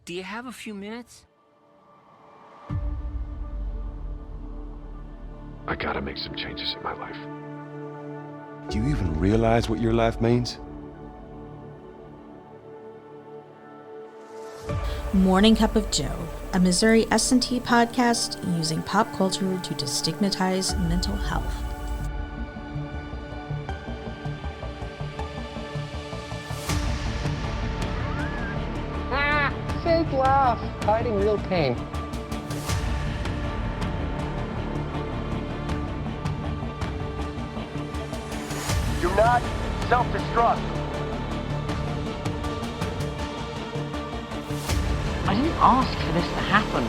Do you have a few minutes? I gotta make some changes in my life. Do you even realize what your life means? Morning Cup of Joe, a Missouri S&T podcast using pop culture to destigmatize mental health. Fake laugh, hiding real pain. Do not self-destruct. I didn't ask for this to happen.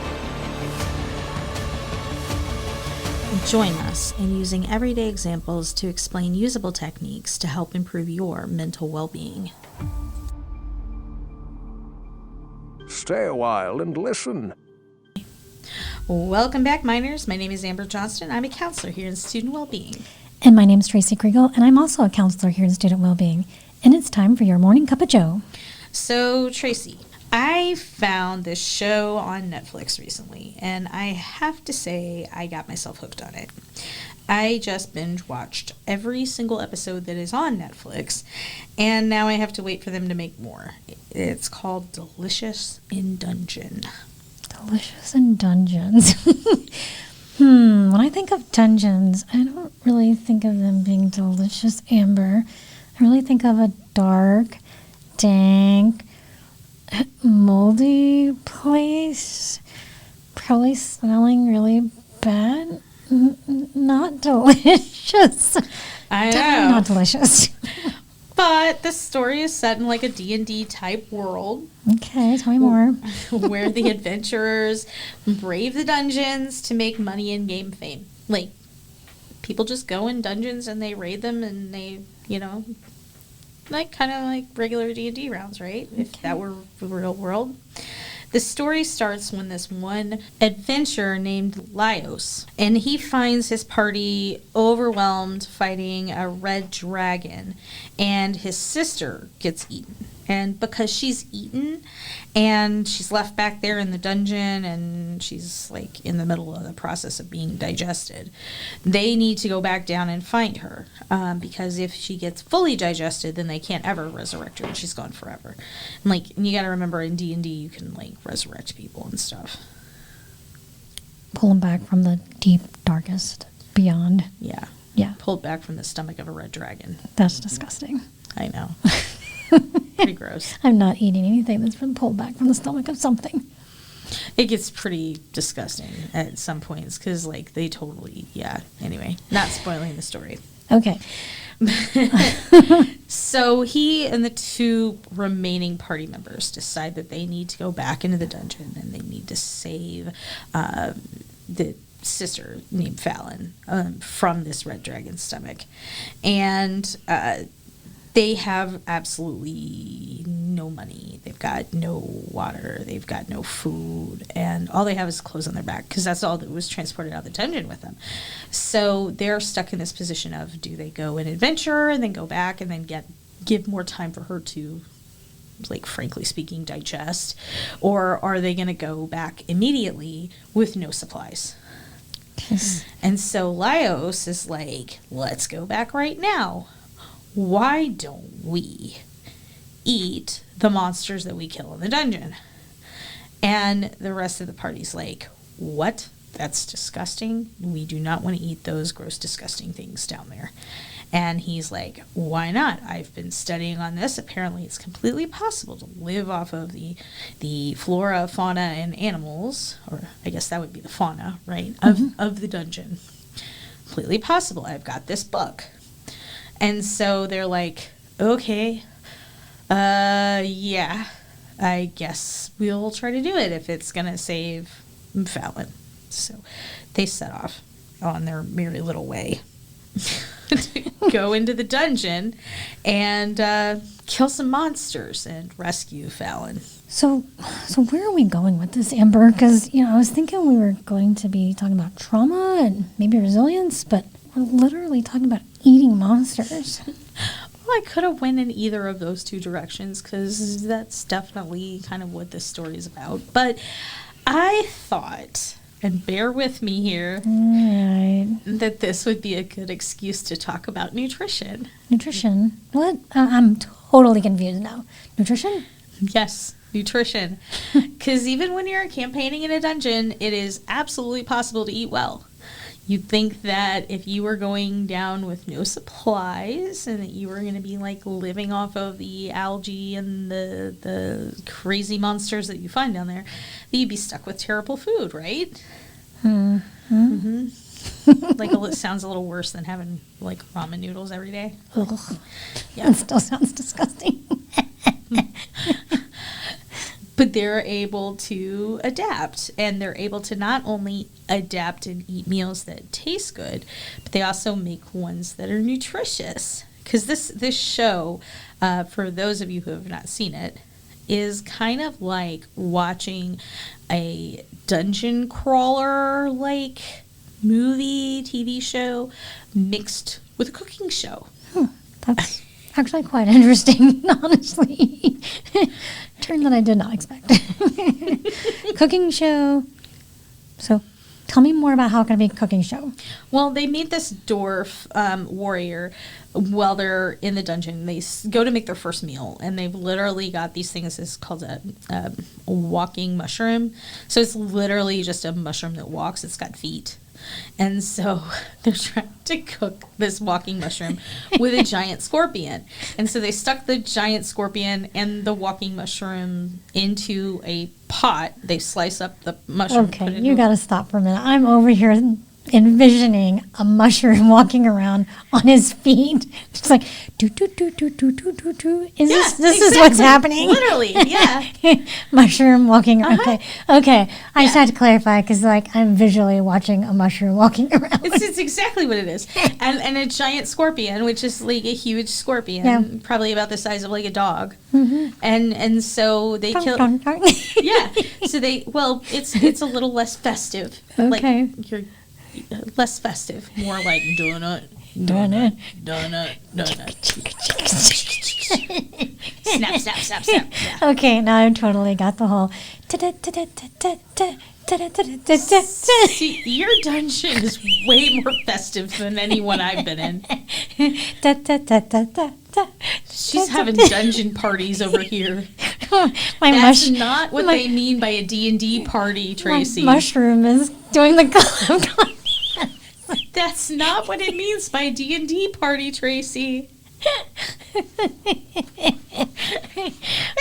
Join us in using everyday examples to explain usable techniques to help improve your mental well-being. Stay a while and listen. Welcome back, minors. My name is Amber Johnston. I'm a counselor here in Student Wellbeing. And my name's Tracy Kriegel, and I'm also a counselor here in Student Wellbeing. And it's time for your Morning Cup of Joe. So, Tracy, I found this show on Netflix recently, and I have to say I got myself hooked on it. I just binge watched every single episode that is on Netflix, and now I have to wait for them to make more. It's called Delicious in Dungeon. Delicious in Dungeons. When I think of dungeons, I don't really think of them being delicious, Amber. I really think of a dark, dank, moldy place, probably smelling really bad. Not delicious. I Definitely know. not delicious. But the story is set in like a D&D type world Okay, tell me more. where the adventurers brave the dungeons to make money and game fame. Like, people just go in dungeons and they raid them and they, like kind of like regular D&D rounds, right? If that were the real world. The story starts when this one adventurer named Laios, and he finds his party overwhelmed fighting a red dragon, and his sister gets eaten. And because she's eaten and she's left back there in the dungeon and she's like in the middle of the process of being digested, they need to go back down and find her because if she gets fully digested, then they can't ever resurrect her and she's gone forever. And you got to remember in D&D you can like resurrect people and stuff. Pull them back from the deep, darkest beyond. Yeah. Yeah, Pulled back from the stomach of a red dragon. that's disgusting. I know. Pretty gross. I'm not eating anything that's been pulled back from the stomach of something. It gets pretty disgusting at some points because, they totally, Anyway, not spoiling the story. Okay. So he and the two remaining party members decide that they need to go back into the dungeon and they need to save the sister named Fallon from this red dragon's stomach. And they have absolutely no money. They've got no water. They've got no food. And all they have is clothes on their back because that's all that was transported out of the dungeon with them. So they're stuck in this position of, do they go and adventure and then go back and then give more time for her to, frankly speaking, digest? Or are they going to go back immediately with no supplies? And so Laios is like, let's go back right now. Why don't we eat the monsters that we kill in the dungeon? And the rest of the party's like, what? That's disgusting. We do not want to eat those gross, disgusting things down there. And he's like, why not? I've been studying on this. Apparently it's completely possible to live off of the flora, fauna, and animals, or I guess that would be the fauna, right, of the dungeon. Completely possible. I've got this book. And so they're like, okay, yeah, I guess we'll try to do it if it's going to save Fallon. So they set off on their merry little way to go into the dungeon and kill some monsters and rescue Fallon. So where are we going with this, Amber? Because, I was thinking we were going to be talking about trauma and maybe resilience, but we're literally talking about eating monsters. Well, I could have went in either of those two directions because that's definitely kind of what this story is about. But I thought, and bear with me here, Right. that this would be a good excuse to talk about nutrition. Nutrition. What? I'm totally confused now. Nutrition? Yes, nutrition. Because even when you're campaigning in a dungeon, it is absolutely possible to eat well. You'd think that if you were going down with no supplies and that you were going to be like living off of the algae and the crazy monsters that you find down there, that you'd be stuck with terrible food, right? Mm-hmm. Like it sounds a little worse than having like ramen noodles every day. Ugh. Yeah. That still sounds disgusting. But they're able to adapt, and they're able to not only adapt and eat meals that taste good, but they also make ones that are nutritious. Because this show, for those of you who have not seen it, is kind of like watching a dungeon crawler like movie, TV show mixed with a cooking show. That's actually quite interesting, honestly. Turn that I did not expect. Cooking show. So tell me more about how it can be a cooking show. Well, they meet this dwarf warrior while they're in the dungeon. They go to make their first meal, and they've literally got these things. It's called a walking mushroom. So it's literally just a mushroom that walks. It's got feet. And so they're trying to cook this walking mushroom with a giant scorpion. And so they stuck the giant scorpion and the walking mushroom into a pot. They slice up the mushroom. put Okay, it you in- got to stop for a minute. I'm over here envisioning a mushroom walking around on his feet. It's like, do, do, do, do, do, do, do, do. Is Yeah, this is what's exactly. happening? Literally, yeah. Mushroom walking. Uh-huh. Okay. I just Yeah. had to clarify because, like, I'm visually watching a mushroom walking around. It's exactly what it is. And a giant scorpion, which is like a huge scorpion, Yeah. probably about the size of like a dog. And so they kill. Dun, dun, dun. Yeah. So it's a little less festive. Okay. Like you're less festive, more like donut, Donut. snap, snap, snap, snap. Yeah. Okay, now I've totally got the whole. See, your dungeon is way more festive than anyone I've been in. She's having dungeon parties over here. My That's mush- not what my- they mean by a D&D party, Tracy. My mushroom is doing the club. That's not what it means by D&D party, Tracy.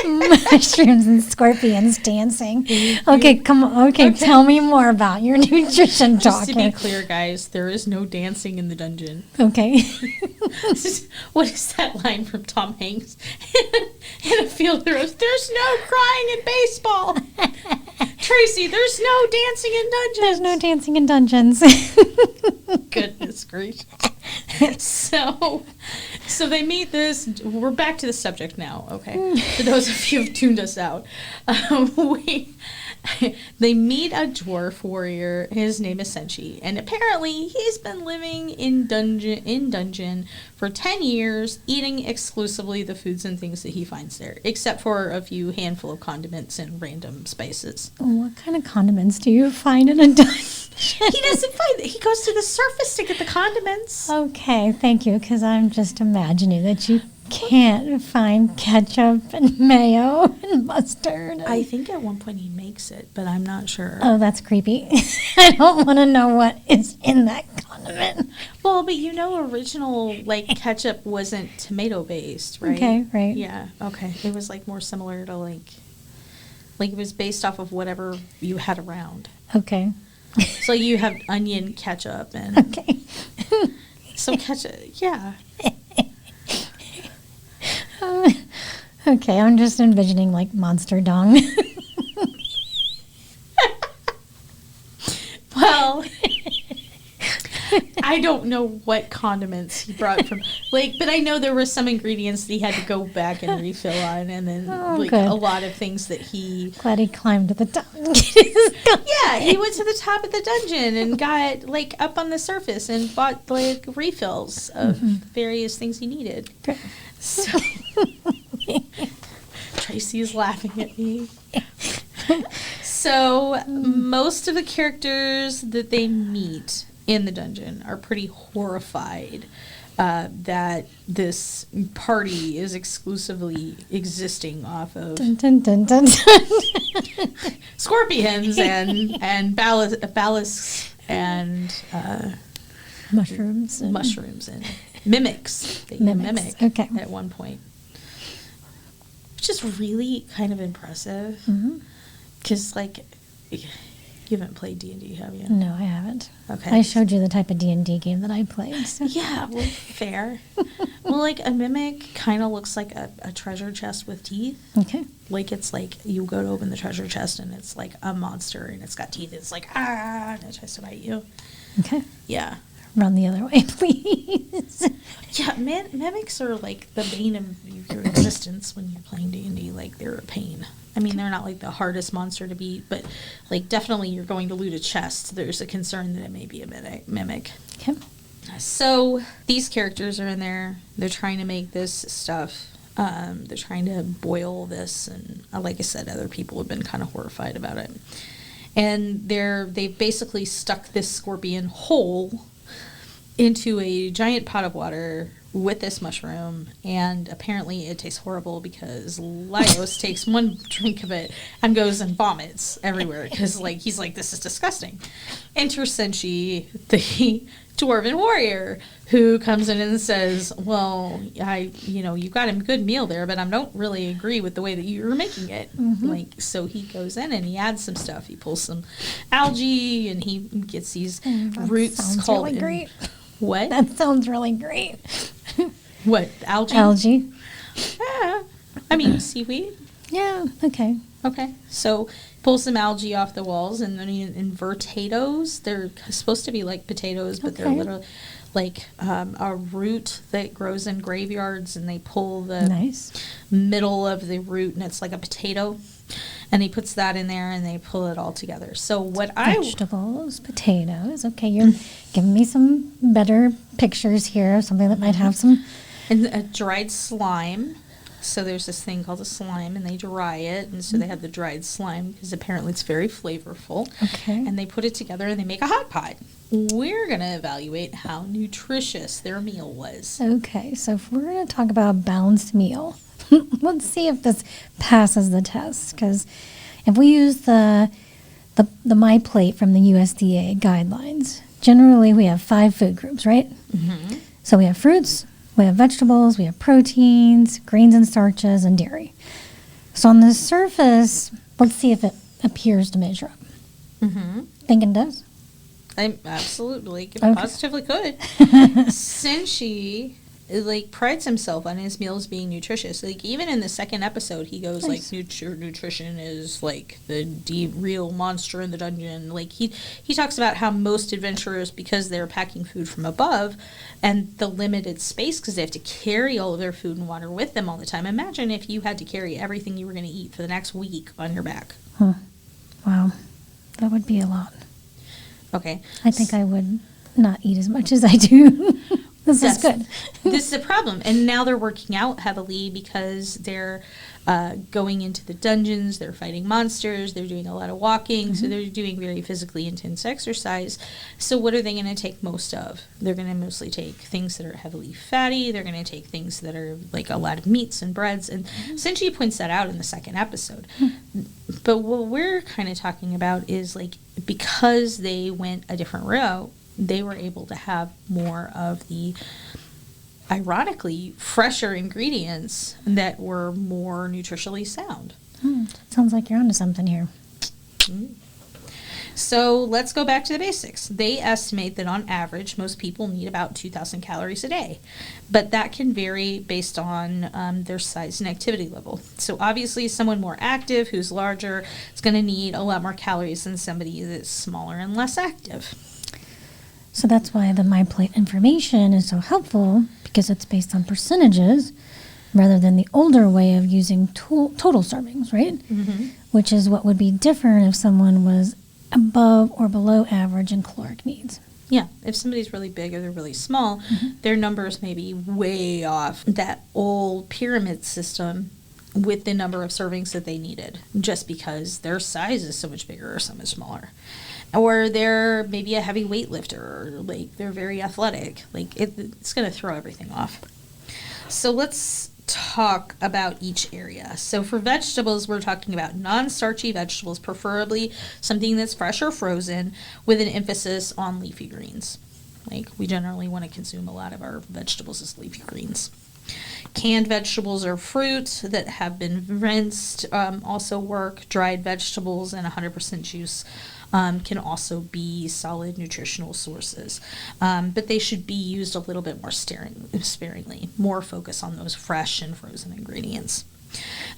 Mushrooms and scorpions dancing. Okay, come on. Okay, tell me more about your nutrition talk. Just to be clear, guys, there is no dancing in the dungeon. Okay. What is that line from Tom Hanks? In a field there goes, there's no crying in baseball. Tracy, there's no dancing in dungeons. There's no dancing in dungeons. Goodness gracious. So they meet this. We're back to the subject now, okay? For those of you who've tuned us out, they meet a dwarf warrior. His name is Senshi, and apparently he's been living in dungeon for 10 years, eating exclusively the foods and things that he finds there, except for a few handful of condiments and random spices. What kind of condiments do you find in a dungeon? He doesn't find it. He goes to the surface to get the condiments. Okay, thank you, because I'm just imagining that you can't find ketchup and mayo and mustard. I think at one point he makes it, but I'm not sure. Oh, that's creepy. I don't want to know what is in that condiment. Well, but original ketchup wasn't tomato based, right? Okay, right. Yeah. Okay. It was more similar to like it was based off of whatever you had around. Okay. So you have onion ketchup and Okay. so ketchup. Yeah. Okay, I'm just envisioning monster dung. Well, I don't know what condiments he brought from, like, but I know there were some ingredients that he had to go back and refill on, and then like good. a lot of things that he. Glad he climbed to the top. Yeah, he went to the top of the dungeon and got like up on the surface and bought like refills of various things he needed. Great. So Tracy is laughing at me. So most of the characters that they meet in the dungeon are pretty horrified that this party is exclusively existing off of Dun, dun, dun, dun, dun. scorpions and ballasts and Mushrooms. mushrooms and mimics. They Mimics, mimic okay. at one point, which is really kind of impressive. Mhm. Because, like, you haven't played D&D, have you? No, I haven't. Okay. I showed you the type of D&D game that I played. So. Yeah, well, fair. Well, like, a mimic kind of looks like a treasure chest with teeth. Okay. Like, it's like you go to open the treasure chest and it's like a monster and it's got teeth. It's like, and it tries to bite you. Okay. Yeah. Run the other way, please. Yeah, mimics are like the bane of your existence when you're playing D&D. Like, they're a pain. I mean, they're not like the hardest monster to beat, but like definitely you're going to loot a chest. There's a concern that it may be a mimic. Okay. So these characters are in there. They're trying to make this stuff. They're trying to boil this, and like I said, other people have been kind of horrified about it. And they've basically stuck this scorpion whole into a giant pot of water with this mushroom, and apparently it tastes horrible because Laios takes one drink of it and goes and vomits everywhere because like he's like, this is disgusting. Enter Senshi, the dwarven warrior, who comes in and says, well, you got a good meal there, but I don't really agree with the way that you were making it. Like, so he goes in and he adds some stuff. He pulls some algae and he gets these roots sounds called really great. What? That sounds really great. What, algae? Algae. I mean, seaweed. Yeah, okay. Okay, so pull some algae off the walls, and then invertados. They're supposed to be like potatoes, but they're Okay. literally like a root that grows in graveyards, and they pull the Nice. middle of the root, and it's like a potato. And he puts that in there, and they pull it all together. So what Vegetables, potatoes. Okay, you're giving me some better pictures here. Something that might have some. and a dried slime. So there's this thing called a slime, and they dry it, and so they have the dried slime because apparently it's very flavorful. Okay. And they put it together and they make a hot pot. We're going to evaluate how nutritious their meal was. Okay, so if we're going to talk about a balanced meal, let's see if this passes the test. Because if we use the My Plate from the USDA guidelines, generally we have 5 food groups, right? Mm-hmm. So we have fruits, we have vegetables, we have proteins, grains and starches, and dairy. So on the surface, let's see if it appears to measure up. Mm-hmm. Think it does? I absolutely Okay. positively could. Senshi prides himself on his meals being nutritious. Like, even in the second episode, he goes Nice. like, nutrition is like the real monster in the dungeon. Like, he talks about how most adventurers, because they're packing food from above and the limited space, because they have to carry all of their food and water with them all the time. Imagine if you had to carry everything you were going to eat for the next week on your back. Wow, that would be a lot. Okay. I think I would not eat as much as I do. This is good. This is a problem. And now they're working out heavily because they're going into the dungeons, they're fighting monsters, they're doing a lot of walking, so they're doing very physically intense exercise. So what are they going to take most of? They're going to mostly take things that are heavily fatty, they're going to take things that are like a lot of meats and breads, and Senshi points that out in the second episode. But what we're kind of talking about is like, because they went a different route, they were able to have more of the, ironically, fresher ingredients that were more nutritionally sound. Sounds like you're onto something here. So let's go back to the basics. They estimate that on average, most people need about 2,000 calories a day. But that can vary based on their size and activity level. So obviously, someone more active who's larger is going to need a lot more calories than somebody that's smaller and less active. So that's why the My Plate information is so helpful, because it's based on percentages rather than the older way of using total servings, right? Mm-hmm. Which is what would be different if someone was above or below average in caloric needs. Yeah, if somebody's really big or they're really small, their numbers may be way off that old pyramid system with the number of servings that they needed, just because their size is so much bigger or so much smaller. Or they're maybe a heavy weightlifter, or like they're very athletic. Like it's going to throw everything off. So let's talk about each area. So for vegetables, we're talking about non-starchy vegetables, preferably something that's fresh or frozen, with an emphasis on leafy greens. Like we generally want to consume a lot of our vegetables as leafy greens. Canned vegetables or fruit that have been rinsed also work. Dried vegetables and 100% juice can also be solid nutritional sources. But they should be used a little bit more sparingly. More focus on those fresh and frozen ingredients.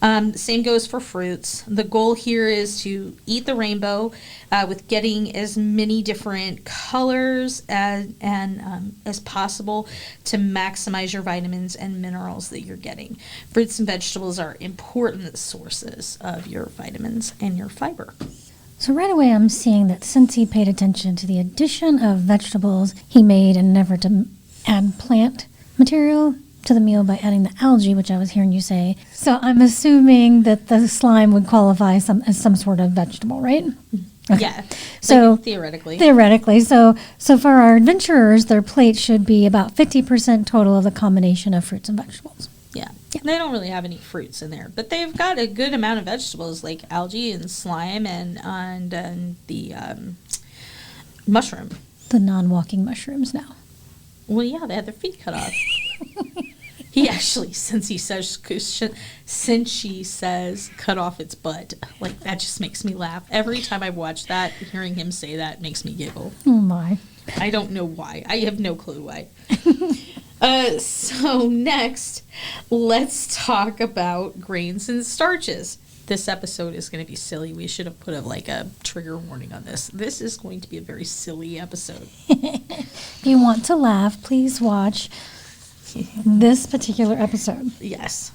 Same goes for fruits. The goal here is to eat the rainbow with getting as many different colors as possible to maximize your vitamins and minerals that you're getting. Fruits and vegetables are important sources of your vitamins and your fiber. So right away I'm seeing that since he paid attention to the addition of vegetables, he made an effort to add plant material to the meal by adding the algae, which I was hearing you say. So I'm assuming that the slime would qualify as some sort of vegetable, right? Okay. Yeah. So like theoretically. So for our adventurers, their plate should be about 50% total of the combination of fruits and vegetables. Yeah. They don't really have any fruits in there, but they've got a good amount of vegetables like algae and slime and the mushroom. The non-walking mushrooms now. Well, yeah, they had their feet cut off. He actually, since she says cut off its butt, like that just makes me laugh. Every time I watch that, hearing him say that makes me giggle. Oh my. I don't know why. I have no clue why. So next, let's talk about grains and starches. This episode is going to be silly. We should have put a trigger warning on this. This is going to be a very silly episode. If you want to laugh, please watch this particular episode. Yes.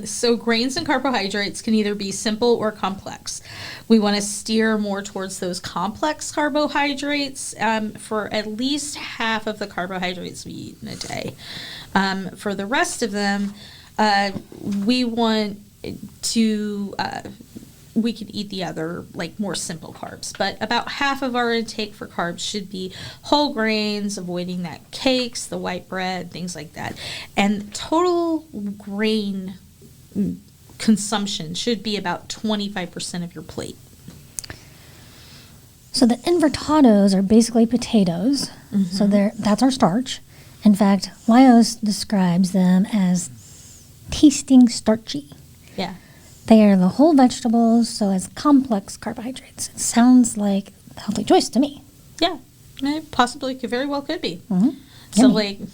So grains and carbohydrates can either be simple or complex. We want to steer more towards those complex carbohydrates for at least half of the carbohydrates we eat in a day. For the rest of them, we want to we can eat the other, more simple carbs. But about half of our intake for carbs should be whole grains, avoiding that cakes, the white bread, things like that. And total grain consumption should be about 25% of your plate. So the invertados are basically potatoes. Mm-hmm. So that's our starch. In fact, Lyos describes them as tasting starchy. Yeah. They are the whole vegetables, so as complex carbohydrates. It sounds like a healthy choice to me. Yeah, it possibly very well could be. Mm-hmm. So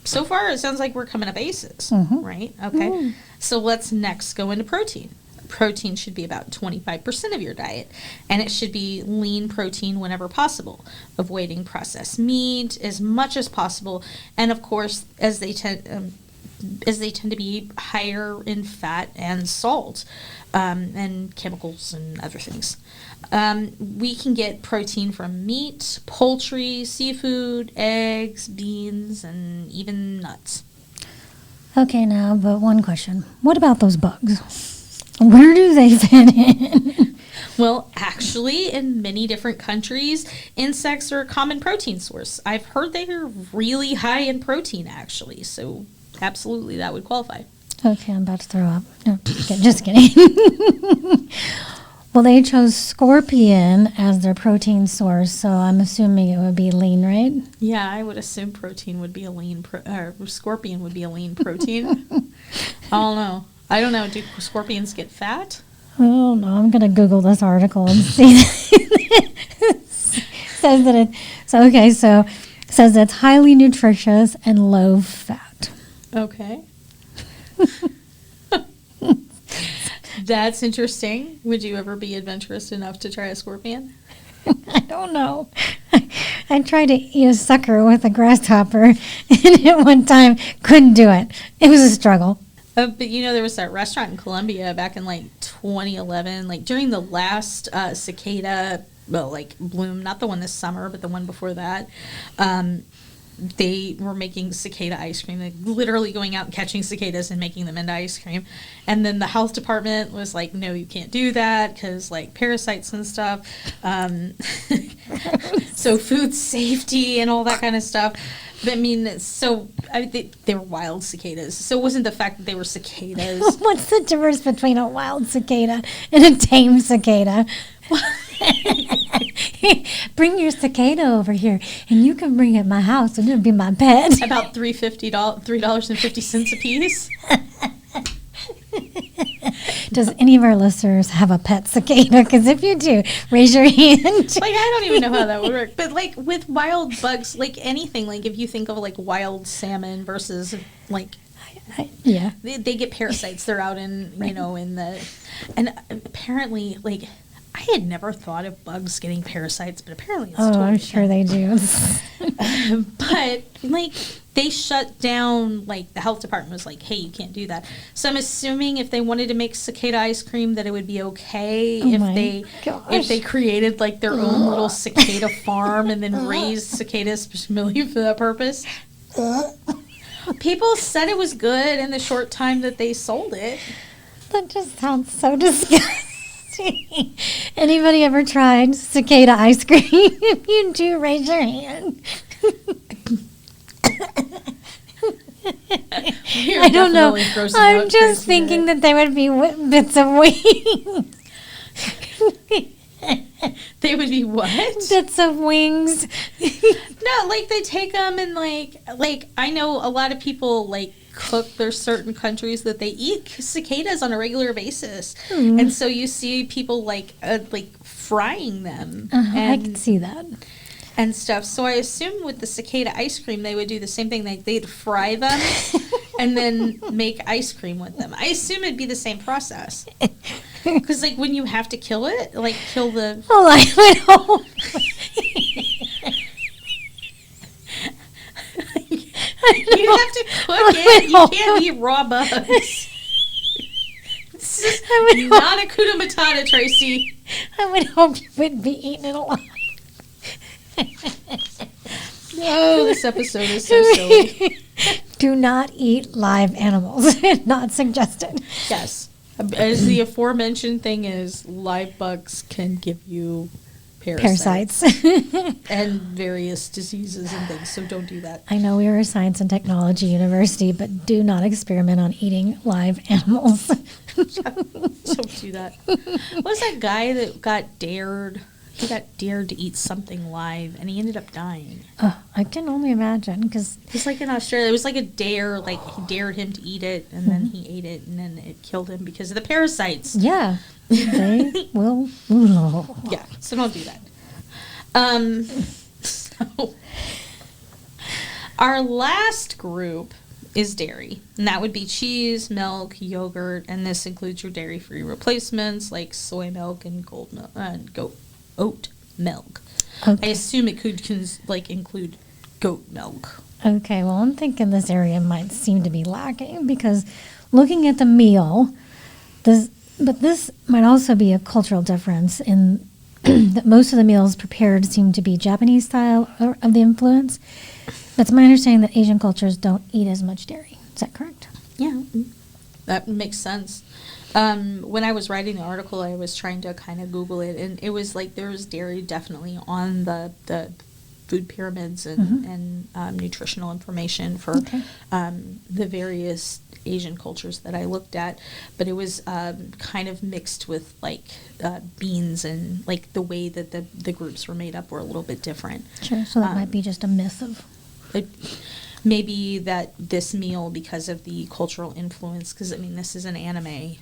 so far it sounds like we're coming up aces, right? Okay. Mm-hmm. So let's next go into protein. Protein should be about 25% of your diet, and it should be lean protein whenever possible, avoiding processed meat as much as possible, and of course, as they tend to be higher in fat and salt and chemicals and other things. We can get protein from meat, poultry, seafood, eggs, beans, and even nuts. Okay, now, but one question. What about those bugs? Where do they fit in? Well, actually, in many different countries, insects are a common protein source. I've heard they are really high in protein, actually, so absolutely, that would qualify. Okay, I'm about to throw up. No, just kidding. Well, they chose scorpion as their protein source, so I'm assuming it would be lean, right? Yeah, I would assume protein would be a lean, scorpion would be a lean protein. I don't know. Do scorpions get fat? Oh, no, I'm going to Google this article and see. Says that says it's highly nutritious and low fat. Okay. That's interesting. Would you ever be adventurous enough to try a scorpion? I don't know. I tried to eat a sucker with a grasshopper, and at one time couldn't do it. It was a struggle. But there was that restaurant in Colombia back in like 2011, like during the last cicada, bloom, not the one this summer, but the one before that. They were making cicada ice cream, like literally going out and catching cicadas and making them into ice cream. And then the health department was like, no, you can't do that because like parasites and stuff. So food safety and all that kind of stuff. But they were wild cicadas. So it wasn't the fact that they were cicadas. What's the difference between a wild cicada and a tame cicada? Bring your cicada over here, and you can bring it to my house, and it'll be my pet. About $3.50 a piece. Does any of our listeners have a pet cicada? Because if you do, raise your hand. Like, I don't even know how that would work. But, like, with wild bugs, like anything, like if you think of, like, wild salmon versus, like, yeah. They get parasites. They're out in, in the... And apparently, like... I had never thought of bugs getting parasites, but apparently it's totally I'm sure they do. But, like, they shut down, like, the health department was like, hey, you can't do that. So I'm assuming if they wanted to make cicada ice cream that it would be okay if they created, like, their own little cicada farm and then raised cicadas specifically for that purpose. People said it was good in the short time that they sold it. That just sounds so disgusting. Anybody ever tried cicada ice cream? If you do, raise your hand. I don't know. I'm just thinking that there would be bits of wings. They would be what? Bits of wings. No, like they take them and like I know a lot of people like cook. There's certain countries that they eat cicadas on a regular basis, and so you see people like frying them. I can see that. And stuff. So I assume with the cicada ice cream, they would do the same thing. Like they'd fry them and then make ice cream with them. I assume it'd be the same process. Because like when you have to kill it, like kill the... Oh, I would hope. You have to cook it. You can't eat raw bugs. This is not a Hakuna Matata, Tracy. I would hope you wouldn't be eating it alive. Oh, this episode is so silly. Do not eat live animals. Not suggested. Yes. As the aforementioned thing is, live bugs can give you parasites. And various diseases and things, so don't do that. I know we are a science and technology university, but do not experiment on eating live animals. Don't do that. What was that guy that got dared? He got dared to eat something live, and he ended up dying. I can only imagine, because... He's like in Australia. It was like a dare, like he dared him to eat it, and then he ate it, and then it killed him because of the parasites. Yeah, they will. Yeah, so don't do that. So our last group is dairy, and that would be cheese, milk, yogurt, and this includes your dairy-free replacements like soy milk and oat milk. Okay. I assume it could include goat milk. Okay, well, I'm thinking this area might seem to be lacking, because looking at the meal, but this might also be a cultural difference in that most of the meals prepared seem to be Japanese style of the influence. That's my understanding that Asian cultures don't eat as much dairy. Is that correct? Yeah, that makes sense. When I was writing the article, I was trying to kind of Google it, and it was like there was dairy definitely on the food pyramids and nutritional information for the various Asian cultures that I looked at, but it was kind of mixed with like beans, and like the way that the groups were made up were a little bit different. Sure, so that might be just a myth of... Maybe that this meal, because of the cultural influence, because I mean this is an anime,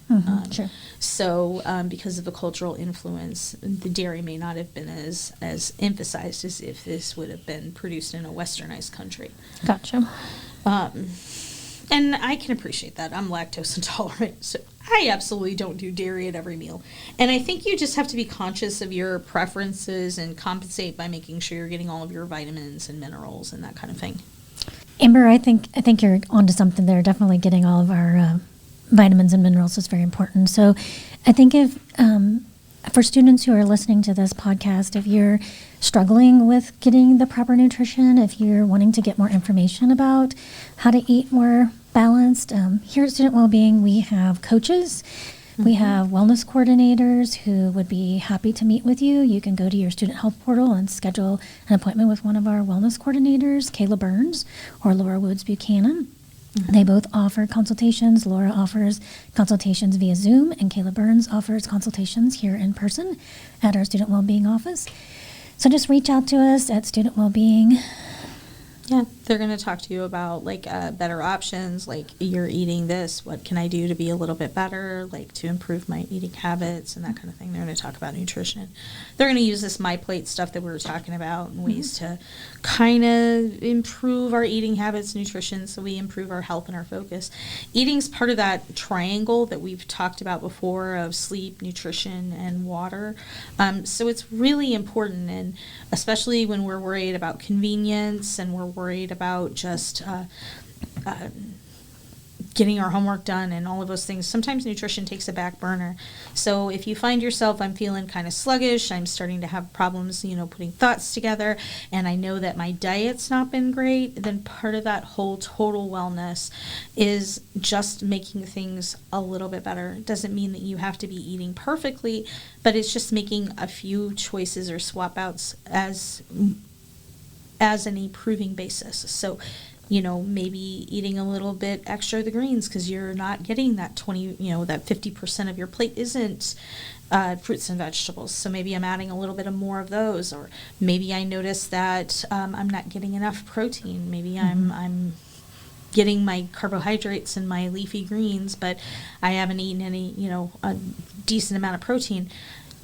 sure. So because of the cultural influence, the dairy may not have been as emphasized as if this would have been produced in a westernized country. Gotcha. And I can appreciate that. I'm lactose intolerant, so I absolutely don't do dairy at every meal. And I think you just have to be conscious of your preferences and compensate by making sure you're getting all of your vitamins and minerals and that kind of thing. Amber, I think you're onto something there. Definitely getting all of our vitamins and minerals is very important. So I think if for students who are listening to this podcast, if you're struggling with getting the proper nutrition, if you're wanting to get more information about how to eat more balanced, here at Student Wellbeing, we have coaches. We have wellness coordinators who would be happy to meet with you. You can go to your student health portal and schedule an appointment with one of our wellness coordinators, Kayla Burns or Laura Woods Buchanan. They both offer consultations. Laura offers consultations via Zoom, and Kayla Burns offers consultations here in person at our Student Wellbeing office. So just reach out to us at Student Wellbeing. Yeah, they're going to talk to you about like better options, like you're eating this, what can I do to be a little bit better, like to improve my eating habits and that kind of thing. They're going to talk about nutrition. They're going to use this My Plate stuff that we were talking about and ways to kind of improve our eating habits, nutrition, so we improve our health and our focus. Eating's part of that triangle that we've talked about before of sleep, nutrition, and water. So it's really important, and especially when we're worried about convenience and we're worried about just getting our homework done and all of those things. Sometimes nutrition takes a back burner. So if you find yourself, I'm feeling kind of sluggish, I'm starting to have problems, putting thoughts together, and I know that my diet's not been great, then part of that whole total wellness is just making things a little bit better. It doesn't mean that you have to be eating perfectly, but it's just making a few choices or swap outs as an improving basis. So, maybe eating a little bit extra of the greens because you're not getting that 20, that 50% of your plate isn't fruits and vegetables. So maybe I'm adding a little bit of more of those, or maybe I notice that I'm not getting enough protein. Maybe I'm getting my carbohydrates and my leafy greens, but I haven't eaten any, a decent amount of protein.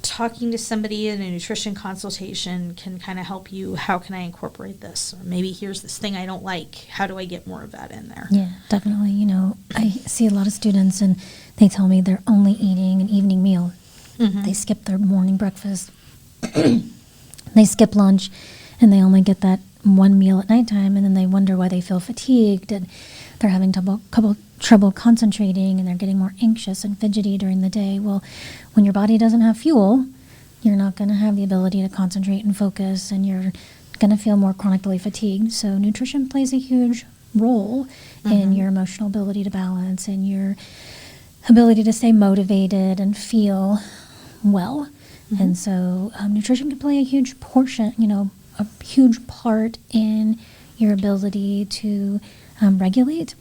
Talking to somebody in a nutrition consultation can kind of help you. How can I incorporate this? Or maybe here's this thing I don't like. How do I get more of that in there? Yeah, definitely. I see a lot of students and they tell me they're only eating an evening meal. They skip their morning breakfast. They skip lunch, and they only get that one meal at nighttime, and then they wonder why they feel fatigued and they're having trouble concentrating, and they're getting more anxious and fidgety during the day. Well, when your body doesn't have fuel, you're not going to have the ability to concentrate and focus, and you're going to feel more chronically fatigued. So nutrition plays a huge role in your emotional ability to balance and your ability to stay motivated and feel well. And so nutrition can play a huge portion, a huge part in your ability to regulate.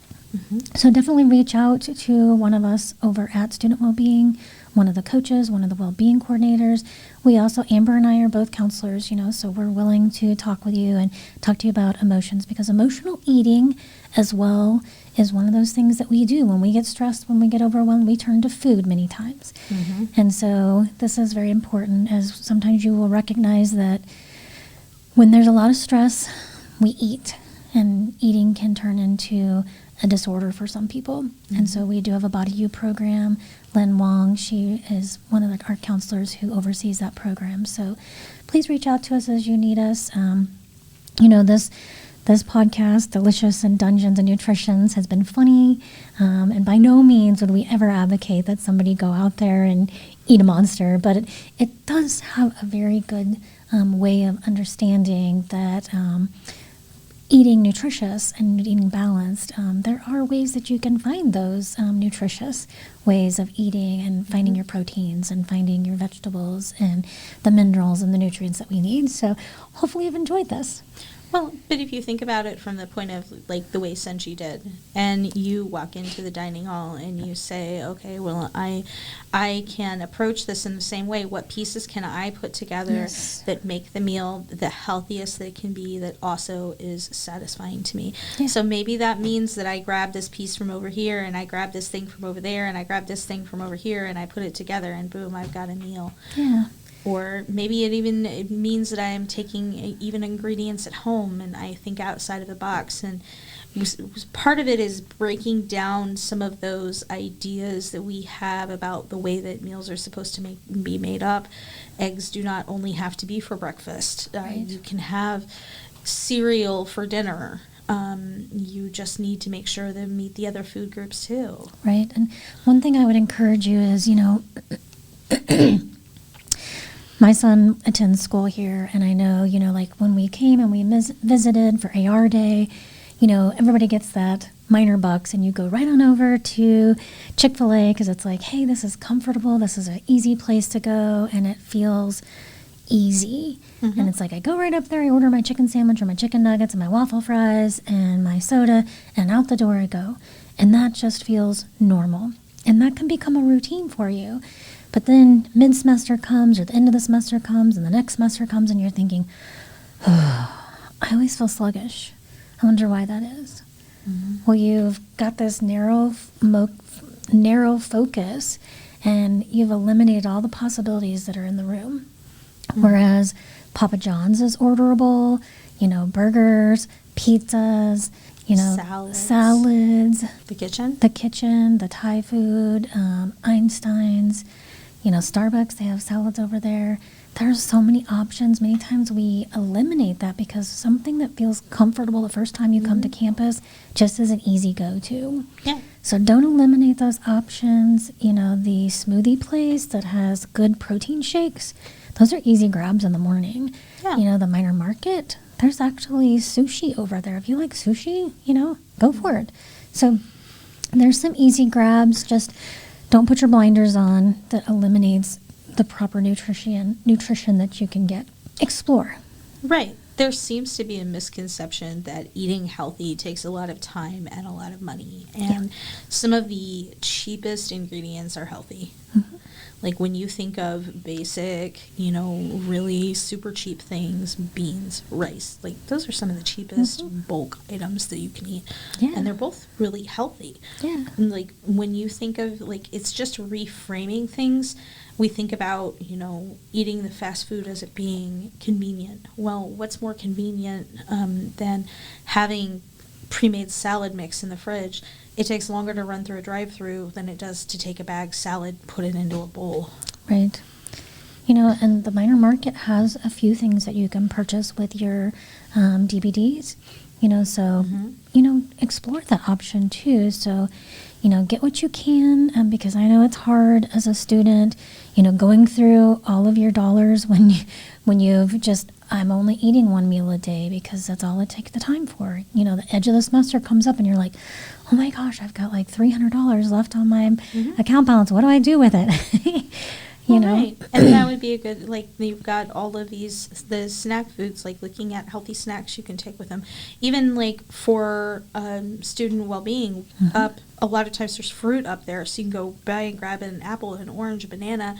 So definitely reach out to one of us over at Student Wellbeing, one of the coaches, one of the wellbeing coordinators. We also, Amber and I are both counselors, so we're willing to talk with you and talk to you about emotions, because emotional eating as well is one of those things that we do. When we get stressed, when we get overwhelmed, we turn to food many times. And so this is very important, as sometimes you will recognize that when there's a lot of stress, we eat, and eating can turn into a disorder for some people. And so we do have a Body You program. Lynn Wong, she is one of our counselors who oversees that program. So please reach out to us as you need us. This podcast, Delicious and Dungeons and Nutritions, has been funny. And by no means would we ever advocate that somebody go out there and eat a monster, but it does have a very good way of understanding that eating nutritious and eating balanced, there are ways that you can find those nutritious ways of eating and finding your proteins and finding your vegetables and the minerals and the nutrients that we need. So hopefully you've enjoyed this. Well, but if you think about it from the point of like the way Senji did, and you walk into the dining hall and you say, okay, well, I can approach this in the same way. What pieces can I put together that make the meal the healthiest that it can be, that also is satisfying to me? Yeah. So maybe that means that I grab this piece from over here, and I grab this thing from over there, and I grab this thing from over here, and I put it together, and boom, I've got a meal. Yeah. Or maybe it means that I am taking even ingredients at home and I think outside of the box. And part of it is breaking down some of those ideas that we have about the way that meals are supposed to be made up. Eggs do not only have to be for breakfast. You can have cereal for dinner. You just need to make sure they meet the other food groups too. Right. And one thing I would encourage you is, my son attends school here, and I know, like when we came and we visited for AR Day, everybody gets that minor bucks, and you go right on over to Chick-fil-A because it's like, hey, this is comfortable, this is an easy place to go, and it feels easy. Mm-hmm. And it's like I go right up there, I order my chicken sandwich or my chicken nuggets and my waffle fries and my soda, and out the door I go. And that just feels normal. And that can become a routine for you. But then mid-semester comes, or the end of the semester comes, and the next semester comes, and you're thinking, oh, I always feel sluggish. I wonder why that is. Mm-hmm. Well, you've got this narrow focus, and you've eliminated all the possibilities that are in the room. Mm-hmm. Whereas Papa John's is orderable, burgers, pizzas, salads, the kitchen, the Thai food, Einstein's, Starbucks, they have salads over there. There's so many options. Many times we eliminate that because something that feels comfortable the first time you come to campus just is an easy go-to. Yeah. So don't eliminate those options. The smoothie place that has good protein shakes, those are easy grabs in the morning. Yeah. The minor market, there's actually sushi over there. If you like sushi, go for it. So there's some easy grabs. Just don't put your blinders on. That eliminates the proper nutrition that you can get. Explore. Right. There seems to be a misconception that eating healthy takes a lot of time and a lot of money. And some of the cheapest ingredients are healthy. Mm-hmm. Like when you think of basic, really super cheap things, beans, rice, like those are some of the cheapest bulk items that you can eat. Yeah. And they're both really healthy. Yeah. And like when you think of it's just reframing things, we think about, eating the fast food as it being convenient. Well, what's more convenient than having pre-made salad mix in the fridge? It takes longer to run through a drive-through than it does to take a bag salad, put it into a bowl. Right. And the minor market has a few things that you can purchase with your DVDs. So, explore that option too. So, get what you can, because I know it's hard as a student, going through all of your dollars when you've just, I'm only eating one meal a day because that's all I take the time for. The edge of the semester comes up and you're like, oh my gosh, I've got like $300 left on my account balance. What do I do with it? Right. And that would be a good, you've got all of the snack foods, looking at healthy snacks you can take with them. Even for student well-being, a lot of times there's fruit up there, so you can go buy and grab an apple, an orange, a banana,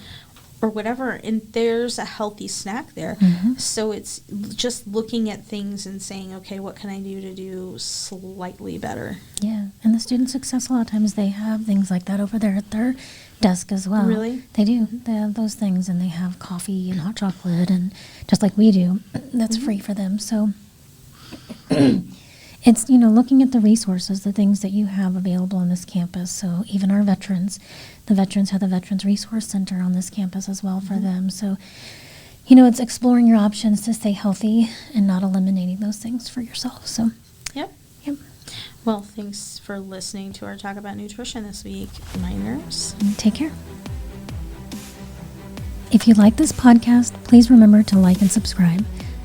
or whatever, and there's a healthy snack there. Mm-hmm. So it's just looking at things and saying, okay, what can I do to do slightly better? Yeah, and the Student Success, a lot of times they have things like that over there at their desk as well. Really? They do. They have those things, and they have coffee and hot chocolate, and just like we do, that's free for them. So it's, looking at the resources, the things that you have available on this campus. So even our veterans, the veterans have the Veterans Resource Center on this campus as well for them. So, it's exploring your options to stay healthy and not eliminating those things for yourself. So, Yep. Well, thanks for listening to our talk about nutrition this week, minors. Take care. If you like this podcast, please remember to like and subscribe.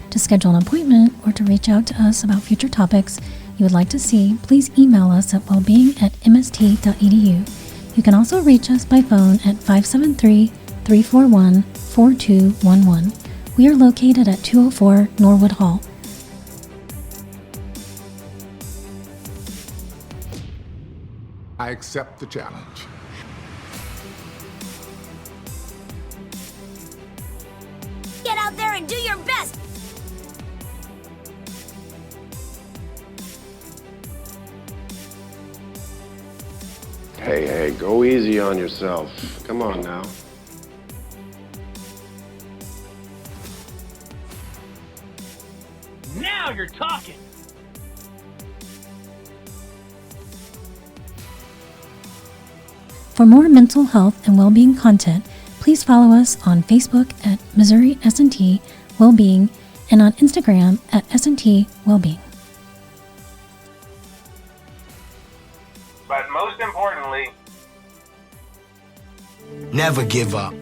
To schedule an appointment or to reach out to us about future topics you would like to see, please email us at wellbeing@mst.edu. You can also reach us by phone at 573-341-4211. We are located at 204 Norwood Hall. I accept the challenge. Get out there and do your best! Hey, go easy on yourself. Come on now. Now you're talking. For more mental health and well-being content, please follow us on Facebook at Missouri S&T Wellbeing and on Instagram at S&T Wellbeing. But most importantly, never give up.